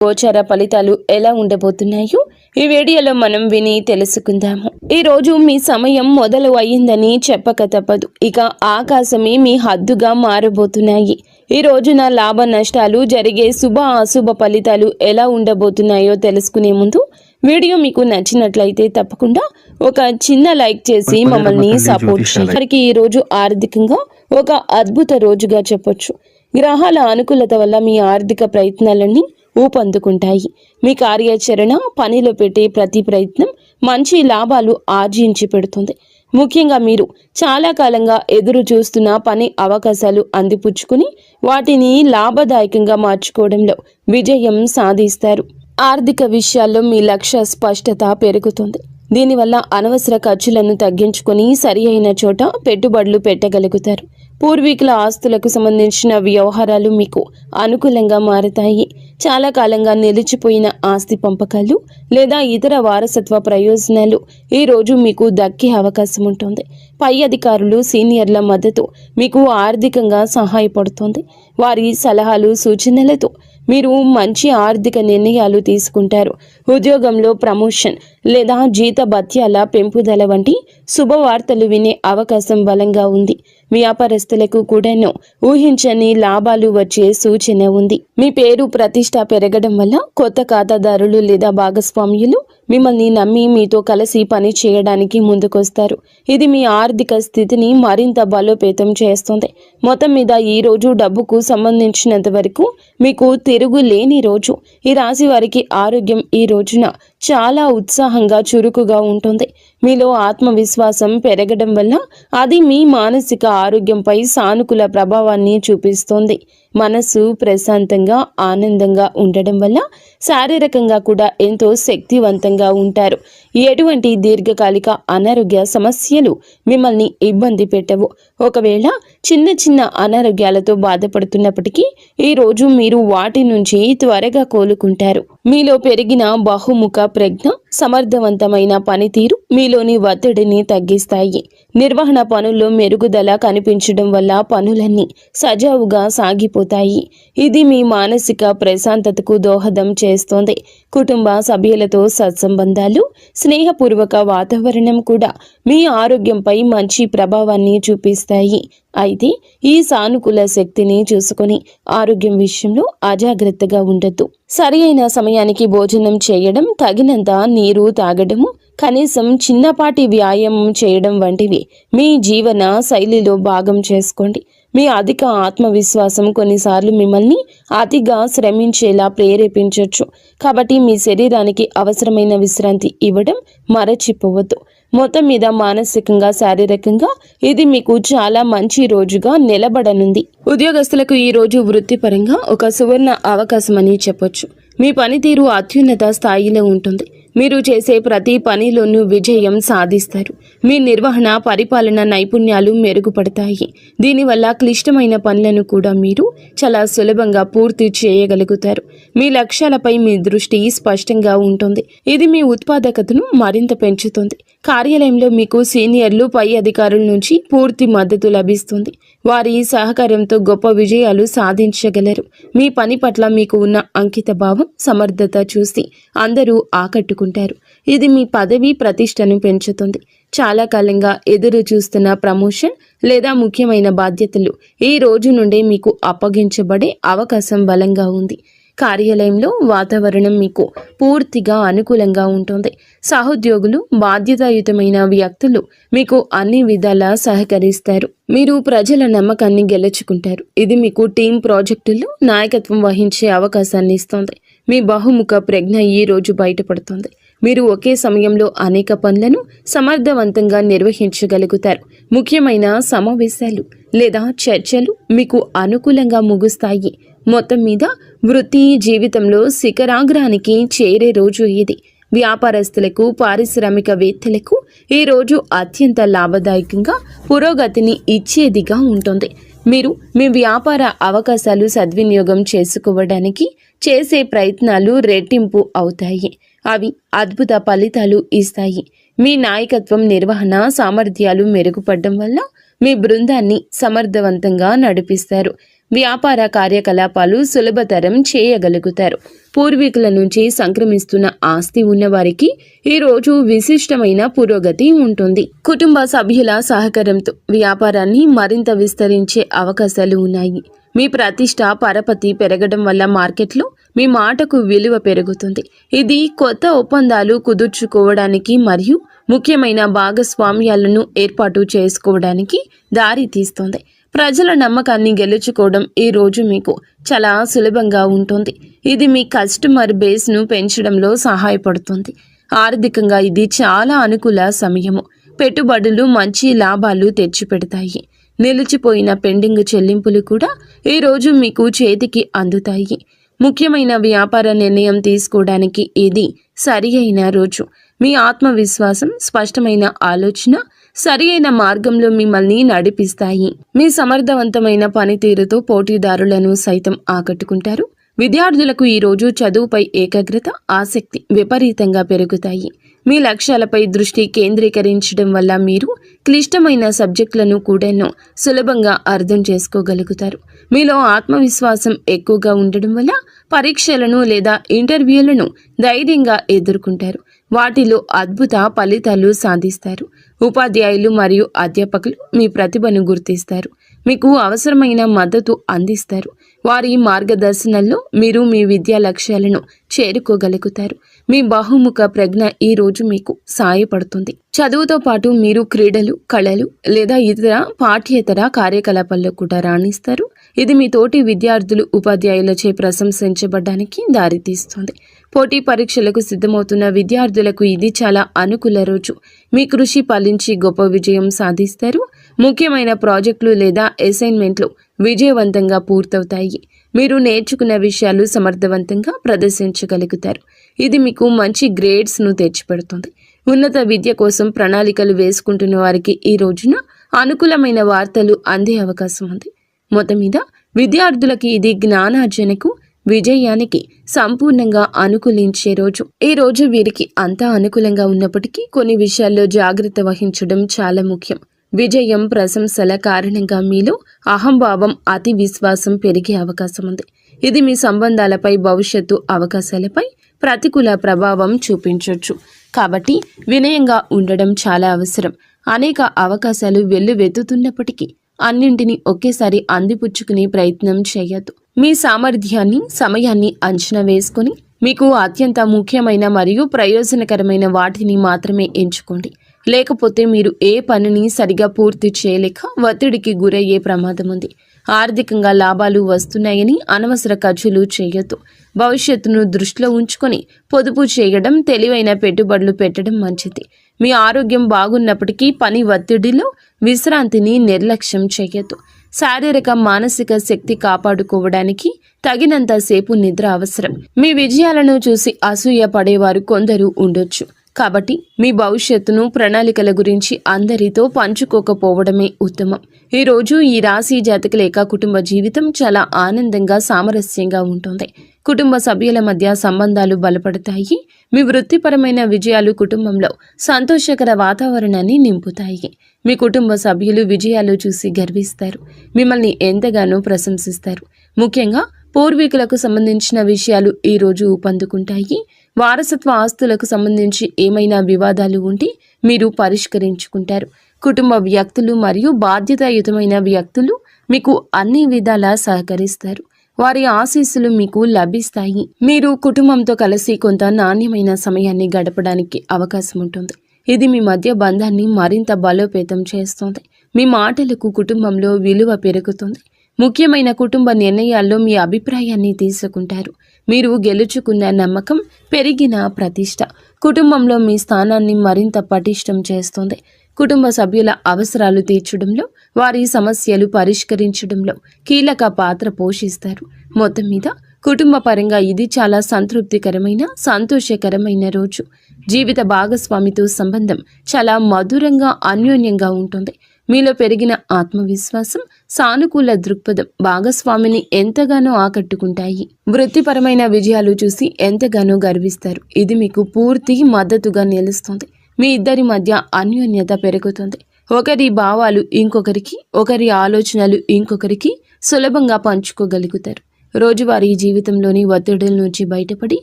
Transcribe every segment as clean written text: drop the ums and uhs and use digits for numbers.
గోచార ఫలితాలు ఎలా ఉండబోతున్నాయో ఈ వీడియోలో మనం విని తెలుసుకుందాము. ఈ రోజు మీ సమయం మొదలు అయ్యిందని చెప్పక తప్పదు. ఇక ఆకాశమే మీ హద్దుగా మారబోతున్నాయి. ఈ రోజున లాభ నష్టాలు జరిగే శుభ అశుభ ఫలితాలు ఎలా ఉండబోతున్నాయో తెలుసుకునే ముందు వీడియో మీకు నచ్చినట్లయితే తప్పకుండా ఒక చిన్న లైక్ చేసి మమ్మల్ని సపోర్ట్ చేయండి. ఈ రోజు ఆర్థికంగా ఒక అద్భుత రోజుగా చెప్పొచ్చు. గ్రహాల అనుకూలత వల్ల మీ ఆర్థిక ప్రయత్నాలన్నీ ఊపందుకుంటాయి. మీ కార్యాచరణ, పనిలో పెట్టే ప్రతి ప్రయత్నం మంచి లాభాలు ఆర్జించి పెడుతుంది. ముఖ్యంగా మీరు చాలా కాలంగా ఎదురు చూస్తున్న పని అవకాశాలు అందిపుచ్చుకుని వాటిని లాభదాయకంగా మార్చుకోవడంలో విజయం సాధిస్తారు. ఆర్థిక విషయాల్లో మీ లక్ష్య స్పష్టత పెరుగుతుంది. దీనివల్ల అనవసర ఖర్చులను తగ్గించుకుని సరి అయిన చోట పెట్టుబడులు పెట్టగలుగుతారు. పూర్వీకుల ఆస్తులకు సంబంధించిన వ్యవహారాలు మీకు అనుకూలంగా మారతాయి. చాలా కాలంగా నిలిచిపోయిన ఆస్తి పంపకాలు లేదా ఇతర వారసత్వ ప్రయోజనాలు ఈ రోజు మీకు దక్కే అవకాశం ఉంటుంది. పై అధికారులు, సీనియర్ల మద్దతు మీకు ఆర్థికంగా సహాయపడుతుంది. వారి సలహాలు, సూచనలతో మీరు మంచి ఆర్థిక నిర్ణయాలు తీసుకుంటారు. ఉద్యోగంలో ప్రమోషన్ లేదా జీతభత్యాల పెంపుదల వంటి శుభవార్తలు వినే అవకాశం బలంగా ఉంది. వ్యాపారస్తులకు కూడాను ఊహించని లాభాలు వచ్చే సూచన ఉంది. మీ పేరు ప్రతిష్ట పెరగడం వల్ల కొత్త ఖాతాదారులు లేదా భాగస్వామ్యులు మిమ్మల్ని నమ్మి మీతో కలిసి పని చేయడానికి ముందుకొస్తారు. ఇది మీ ఆర్థిక స్థితిని మరింత బలోపేతం చేస్తుంది. మొత్తం మీద ఈ రోజు డబ్బుకు సంబంధించినంత వరకు మీకు తిరుగులేని రోజు. ఈ రాశి వారికి ఆరోగ్యం ఈ రోజున చాలా ఉత్సాహంగా, చురుకుగా ఉంటుంది. మీలో ఆత్మవిశ్వాసం పెరగడం వల్ల అది మీ మానసిక ఆరోగ్యంపై సానుకూల ప్రభావాన్ని చూపిస్తుంది. మనసు ప్రశాంతంగా, ఆనందంగా ఉండడం వల్ల శారీరకంగా కూడా ఎంతో శక్తివంతంగా ఉంటారు. ఎటువంటి దీర్ఘకాలిక అనారోగ్య సమస్యలు మిమ్మల్ని ఇబ్బంది పెట్టవు. ఒకవేళ చిన్న చిన్న అనారోగ్యాలతో బాధపడుతున్నప్పటికీ ఈ రోజు మీరు వాటి నుంచి త్వరగా కోలుకుంటారు. మీలో పెరిగిన బహుముఖ ప్రజ్ఞ, సమర్థవంతమైన పనితీరు మీలోని ఒత్తిడిని తగ్గిస్తాయి. నిర్వహణ పనుల్లో మెరుగుదల కనిపించడం వల్ల పనులన్నీ సజావుగా సాగిపోతాయి. ఇది మీ మానసిక ప్రశాంతతకు దోహదం చేస్తోంది. కుటుంబ సభ్యులతో సత్సంబంధాలు, స్నేహపూర్వక వాతావరణం కూడా మీ ఆరోగ్యంపై మంచి ప్రభావాన్ని చూపిస్తాయి. అయితే ఈ సానుకూల శక్తిని చూసుకొని ఆరోగ్యం విషయంలో అజాగ్రత్తగా ఉండొద్దు. సరి అయిన సమయానికి భోజనం చేయడం, తగినంత నీరు తాగడము, కనీసం చిన్నపాటి వ్యాయామం చేయడం వంటివి మీ జీవన శైలిలో భాగం చేసుకోండి. మీ అధిక ఆత్మవిశ్వాసం కొన్నిసార్లు మిమ్మల్ని అతిగా శ్రమించేలా ప్రేరేపించవచ్చు. కాబట్టి మీ శరీరానికి అవసరమైన విశ్రాంతి ఇవ్వడం మరచిపోవద్దు. మొత్తం మీద మానసికంగా, శారీరకంగా ఇది మీకు చాలా మంచి రోజుగా నిలబడనుంది. ఉద్యోగస్తులకు ఈ రోజు వృత్తిపరంగా ఒక సువర్ణ అవకాశం అని చెప్పొచ్చు. మీ పనితీరు అత్యున్నత స్థాయిలో ఉంటుంది. మీరు చేసే ప్రతి పనిలోనూ విజయం సాధిస్తారు. మీ నిర్వహణ, పరిపాలన నైపుణ్యాలు మెరుగుపడతాయి. దీనివల్ల క్లిష్టమైన పనులను కూడా మీరు చాలా సులభంగా పూర్తి చేయగలుగుతారు. మీ లక్ష్యాలపై మీ దృష్టి స్పష్టంగా ఉంటుంది. ఇది మీ ఉత్పాదకతను మరింత పెంచుతుంది. కార్యాలయంలో మీకు సీనియర్లు, పై అధికారుల నుంచి పూర్తి మద్దతు లభిస్తుంది. వారి సహకారంతో గొప్ప విజయాలు సాధించగలరు. మీ పని పట్ల మీకు ఉన్న అంకిత భావం, సమర్థత చూసి అందరూ ఆకట్టుకుంటారు. ఇది మీ పదవి ప్రతిష్టను పెంచుతుంది. చాలా కాలంగా ఎదురు చూస్తున్న ప్రమోషన్ లేదా ముఖ్యమైన బాధ్యతలు ఈ రోజు నుండే మీకు అప్పగించబడే అవకాశం బలంగా ఉంది. కార్యాలయంలో వాతావరణం మీకు పూర్తిగా అనుకూలంగా ఉంటుంది. సహోద్యోగులు, బాధ్యతాయుతమైన వ్యక్తులు మీకు అన్ని విధాలా సహకరిస్తారు. మీరు ప్రజల నమ్మకాన్ని గెలుచుకుంటారు. ఇది మీకు టీం ప్రాజెక్టుల్లో నాయకత్వం వహించే అవకాశాన్ని ఇస్తుంది. మీ బహుముఖ ప్రజ్ఞ ఈ రోజు బయటపడుతుంది. మీరు ఒకే సమయంలో అనేక పనులను సమర్థవంతంగా నిర్వహించగలుగుతారు. ముఖ్యమైన సమావేశాలు లేదా చర్చలు మీకు అనుకూలంగా ముగుస్తాయి. మొత్తం మీద వృత్తి జీవితంలో శిఖరాగ్రానికి చేరే రోజు ఇది. వ్యాపారస్తులకు, పారిశ్రామికవేత్తలకు ఈ రోజు అత్యంత లాభదాయకంగా, పురోగతిని ఇచ్చేదిగా ఉంటుంది. మీరు మీ వ్యాపార అవకాశాలు సద్వినియోగం చేసుకోవడానికి చేసే ప్రయత్నాలు రెట్టింపు అవుతాయి. అవి అద్భుత ఫలితాలు ఇస్తాయి. మీ నాయకత్వం, నిర్వహణ సామర్థ్యాలు మెరుగుపడడం వల్ల మీ బృందాన్ని సమర్థవంతంగా నడిపిస్తారు. వ్యాపార కార్యకలాపాలు సులభతరం చేయగలుగుతారు. పూర్వీకుల నుంచి సంక్రమిస్తున్న ఆస్తి ఉన్నవారికి ఈ రోజు విశిష్టమైన పురోగతి ఉంటుంది. కుటుంబ సభ్యుల సహకారంతో వ్యాపారాన్ని మరింత విస్తరించే అవకాశాలు ఉన్నాయి. మీ ప్రతిష్ట పరపతి పెరగడం వల్ల మార్కెట్లో మీ మాటకు విలువ పెరుగుతుంది. ఇది కొత్త ఒప్పందాలు కుదుర్చుకోవడానికి మరియు ముఖ్యమైన భాగస్వామ్యాలను ఏర్పాటు చేసుకోవడానికి దారి తీస్తుంది. ప్రజల నమ్మకాన్ని గెలుచుకోవడం ఈ రోజు మీకు చాలా సులభంగా ఉంటుంది. ఇది మీ కస్టమర్ బేస్ను పెంచడంలో సహాయపడుతుంది. ఆర్థికంగా ఇది చాలా అనుకూల సమయము. పెట్టుబడులు మంచి లాభాలు తెచ్చిపెడతాయి. నిలిచిపోయిన పెండింగ్ చెల్లింపులు కూడా ఈ రోజు మీకు చేతికి అందుతాయి. ముఖ్యమైన వ్యాపార నిర్ణయం తీసుకోవడానికి ఇది సరి అయిన రోజు. మీ ఆత్మవిశ్వాసం, స్పష్టమైన ఆలోచన సరి అయిన మార్గంలో మిమ్మల్ని నడిపిస్తాయి. మీ సమర్థవంతమైన పనితీరుతో పోటీదారులను సైతం ఆకట్టుకుంటారు. విద్యార్థులకు ఈ రోజు చదువుపై ఏకాగ్రత, ఆసక్తి విపరీతంగా పెరుగుతాయి. మీ లక్ష్యాలపై దృష్టి కేంద్రీకరించడం వల్ల మీరు క్లిష్టమైన సబ్జెక్టులను కూడా సులభంగా అర్థం చేసుకోగలుగుతారు. మీలో ఆత్మవిశ్వాసం ఎక్కువగా ఉండడం వల్ల పరీక్షలను లేదా ఇంటర్వ్యూలను ధైర్యంగా ఎదుర్కొంటారు. వాటిలో అద్భుత ఫలితాలు సాధిస్తారు. ఉపాధ్యాయులు మరియు అధ్యాపకులు మీ ప్రతిభను గుర్తిస్తారు. మీకు అవసరమైన మద్దతు అందిస్తారు. వారి మార్గదర్శనంలో మీరు మీ విద్యా లక్ష్యాలను చేరుకోగలుగుతారు. మీ బహుముఖ ప్రజ్ఞ ఈ రోజు మీకు సహాయపడుతుంది. చదువుతో పాటు మీరు క్రీడలు, కళలు లేదా ఇతర పాఠ్యేతర కార్యకలాపాల్లో కూడా రాణిస్తారు. ఇది మీ తోటి విద్యార్థులు, ఉపాధ్యాయులచే ప్రశంసించబడడానికి దారితీస్తుంది. పోటీ పరీక్షలకు సిద్ధమవుతున్న విద్యార్థులకు ఇది చాలా అనుకూల రోజు. మీ కృషి ఫలించి గొప్ప విజయం సాధిస్తారు. ముఖ్యమైన ప్రాజెక్టులు లేదా అసైన్మెంట్లు విజయవంతంగా పూర్తవుతాయి. మీరు నేర్చుకున్న విషయాలు సమర్థవంతంగా ప్రదర్శించగలుగుతారు. ఇది మీకు మంచి గ్రేడ్స్ను తెచ్చిపెడుతుంది. ఉన్నత విద్య కోసం ప్రణాళికలు వేసుకుంటున్న వారికి ఈ రోజున అనుకూలమైన వార్తలు అందే అవకాశం ఉంది. మొత్తం మీద విద్యార్థులకి ఇది జ్ఞానార్జనకు, విజయానికి సంపూర్ణంగా అనుకూలించే రోజు. ఈ రోజు వీరికి అంతా అనుకూలంగా ఉన్నప్పటికీ కొన్ని విషయాల్లో జాగ్రత్త వహించడం చాలా ముఖ్యం. విజయం, ప్రశంసల కారణంగా మీలో అహంభావం, అతి విశ్వాసం పెరిగే అవకాశం ఉంది. ఇది మీ సంబంధాలపై, భవిష్యత్తు అవకాశాలపై ప్రతికూల ప్రభావం చూపించవచ్చు. కాబట్టి వినయంగా ఉండడం చాలా అవసరం. అనేక అవకాశాలు వెల్లువెత్తుతున్నప్పటికీ అన్నింటినీ ఒకేసారి అందిపుచ్చుకునే ప్రయత్నం చేయొద్దు. మీ సామర్థ్యాన్ని, సమయాన్ని అంచనా వేసుకొని మీకు అత్యంత ముఖ్యమైన మరియు ప్రయోజనకరమైన వాటిని మాత్రమే ఎంచుకోండి. లేకపోతే మీరు ఏ పనిని సరిగా పూర్తి చేయలేక ఒత్తిడికి గురయ్యే ప్రమాదం ఉంది. ఆర్థికంగా లాభాలు వస్తున్నాయని అనవసర ఖర్చులు చేయొద్దు. భవిష్యత్తును దృష్టిలో ఉంచుకొని పొదుపు చేయడం, తెలివైన పెట్టుబడులు పెట్టడం మంచిది. మీ ఆరోగ్యం బాగున్నప్పటికీ పని ఒత్తిడిలో విశ్రాంతిని నిర్లక్ష్యం చేయొద్దు. శారీరక, మానసిక శక్తి కాపాడుకోవడానికి తగినంత సేపు నిద్ర అవసరం. మీ విజయాలను చూసి అసూయ పడేవారు కొందరు ఉండొచ్చు. కాబట్టి మీ భవిష్యత్తును, ప్రణాళికల గురించి అందరితో పంచుకోకపోవడమే ఉత్తమం. ఈరోజు ఈ రాశి జాతకుల కుటుంబ జీవితం చాలా ఆనందంగా, సామరస్యంగా ఉంటుంది. కుటుంబ సభ్యుల మధ్య సంబంధాలు బలపడతాయి. మీ వృత్తిపరమైన విజయాలు కుటుంబంలో సంతోషకర వాతావరణాన్ని నింపుతాయి. మీ కుటుంబ సభ్యులు విజయాలు చూసి గర్విస్తారు. మిమ్మల్ని ఎంతగానో ప్రశంసిస్తారు. ముఖ్యంగా పూర్వీకులకు సంబంధించిన విషయాలు ఈరోజు ఊపందుకుంటాయి. వారసత్వ ఆస్తులకు సంబంధించి ఏమైనా వివాదాలు ఉంటే మీరు పరిష్కరించుకుంటారు. కుటుంబ వ్యక్తులు మరియు బాధ్యతాయుతమైన వ్యక్తులు మీకు అన్ని విధాలా సహకరిస్తారు. వారి ఆశీస్సులు మీకు లభిస్తాయి. మీరు కుటుంబంతో కలిసి కొంత నాణ్యమైన సమయాన్ని గడపడానికి అవకాశం ఉంటుంది. ఇది మీ మధ్య బంధాన్ని మరింత బలోపేతం చేస్తుంది. మీ మాటలకు కుటుంబంలో విలువ పెరుగుతుంది. ముఖ్యమైన కుటుంబ నిర్ణయాల్లో మీ అభిప్రాయాన్ని తీసుకుంటారు. మీరు గెలుచుకున్న నమ్మకం, పెరిగిన ప్రతిష్ట కుటుంబంలో మీ స్థానాన్ని మరింత పటిష్టం చేస్తుంది. కుటుంబ సభ్యుల అవసరాలు తీర్చడంలో, వారి సమస్యలు పరిష్కరించడంలో కీలక పాత్ర పోషిస్తారు. మొత్తం మీద కుటుంబ పరంగా ఇది చాలా సంతృప్తికరమైన, సంతోషకరమైన రోజు. జీవిత భాగస్వామితో సంబంధం చాలా మధురంగా, అన్యోన్యంగా ఉంటుంది. మీలో పెరిగిన ఆత్మవిశ్వాసం, సానుకూల దృక్పథం భాగస్వామిని ఎంతగానో ఆకట్టుకుంటాయి. వృత్తిపరమైన విజయాలు చూసి ఎంతగానో గర్విస్తారు. ఇది మీకు పూర్తి మద్దతుగా నిలుస్తుంది. మీ ఇద్దరి మధ్య అన్యోన్యత పెరుగుతుంది. ఒకరి భావాలు ఇంకొకరికి, ఒకరి ఆలోచనలు ఇంకొకరికి సులభంగా పంచుకోగలుగుతారు. రోజువారీ జీవితంలోని ఒత్తిడుల నుంచి బయటపడి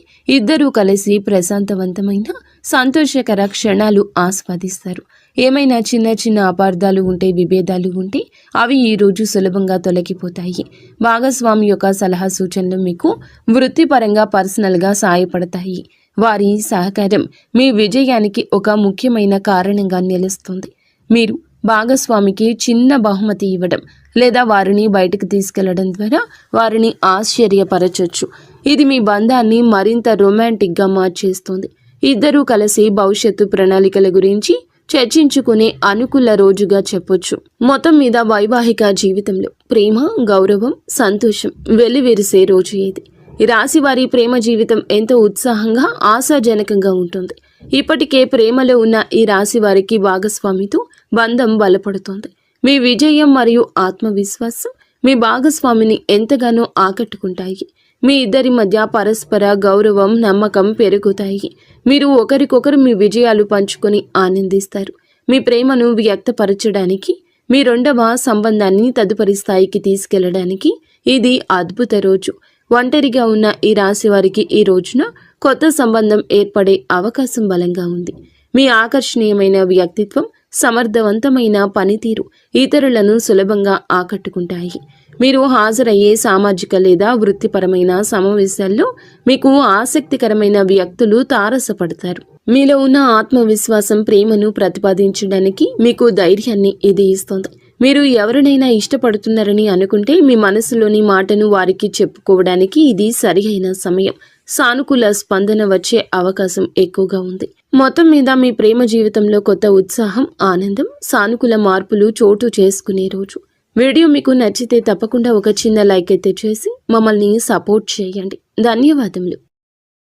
ఇద్దరూ కలిసి ప్రశాంతవంతమైన సంతోషకర క్షణాలు ఆస్వాదిస్తారు. ఏమైనా చిన్న చిన్న అపార్థాలు ఉంటే, విభేదాలు ఉంటే అవి ఈ రోజు సులభంగా తొలగిపోతాయి. భాగస్వామి యొక్క సలహా సూచనలు మీకు వృత్తిపరంగా, పర్సనల్గా సహాయపడతాయి. వారి సహకారం మీ విజయానికి ఒక ముఖ్యమైన కారణంగా నిలుస్తుంది. మీరు భాగస్వామికి చిన్న బహుమతి ఇవ్వడం లేదా వారిని బయటకు తీసుకెళ్లడం ద్వారా వారిని ఆశ్చర్యపరచొచ్చు. ఇది మీ బంధాన్ని మరింత రొమాంటిక్గా మార్చేస్తుంది. ఇద్దరూ కలిసి భవిష్యత్తు ప్రణాళికల గురించి చర్చించుకునే అనుకూల రోజుగా చెప్పొచ్చు. మొత్తం మీద వైవాహిక జీవితంలో ప్రేమ, గౌరవం, సంతోషం వెల్లివిరిసే రోజు ఇది. ఈ రాశి వారి ప్రేమ జీవితం ఎంతో ఉత్సాహంగా, ఆశాజనకంగా ఉంటుంది. ఇప్పటికే ప్రేమలో ఉన్న ఈ రాశి వారికి భాగస్వామితో బంధం బలపడుతోంది. మీ విజయం మరియు ఆత్మవిశ్వాసం మీ భాగస్వామిని ఎంతగానో ఆకట్టుకుంటాయి. మీ ఇద్దరి మధ్య పరస్పర గౌరవం, నమ్మకం పెరుగుతాయి. మీరు ఒకరికొకరు మీ విజయాలు పంచుకొని ఆనందిస్తారు. మీ ప్రేమను వ్యక్తపరచడానికి, మీ రెండవ సంబంధాన్ని తదుపరి స్థాయికి తీసుకెళ్లడానికి ఇది అద్భుత రోజు. ఒంటరిగా ఉన్న ఈ రాశి వారికి ఈ రోజున కొత్త సంబంధం ఏర్పడే అవకాశం బలంగా ఉంది. మీ ఆకర్షణీయమైన వ్యక్తిత్వం, సమర్థవంతమైన పనితీరు ఇతరులను సులభంగా ఆకట్టుకుంటాయి. మీరు హాజరయ్యే సామాజిక లేదా వృత్తిపరమైన సమావేశాల్లో మీకు ఆసక్తికరమైన వ్యక్తులు తారసపడతారు. మీలో ఉన్న ఆత్మవిశ్వాసం ప్రేమను ప్రతిపాదించడానికి మీకు ధైర్యాన్ని ఇది ఇస్తుంది. మీరు ఎవరినైనా ఇష్టపడుతున్నారని అనుకుంటే మీ మనసులోని మాటను వారికి చెప్పుకోవడానికి ఇది సరియైన సమయం. సానుకూల స్పందన వచ్చే అవకాశం ఎక్కువగా ఉంది. మొత్తం మీద మీ ప్రేమ జీవితంలో కొత్త ఉత్సాహం, ఆనందం, సానుకూల మార్పులు చోటు చేసుకునే రోజు. వీడియో మీకు నచ్చితే తప్పకుండా ఒక చిన్న లైక్ అయితే చేసి మమ్మల్ని సపోర్ట్ చేయండి. ధన్యవాదములు.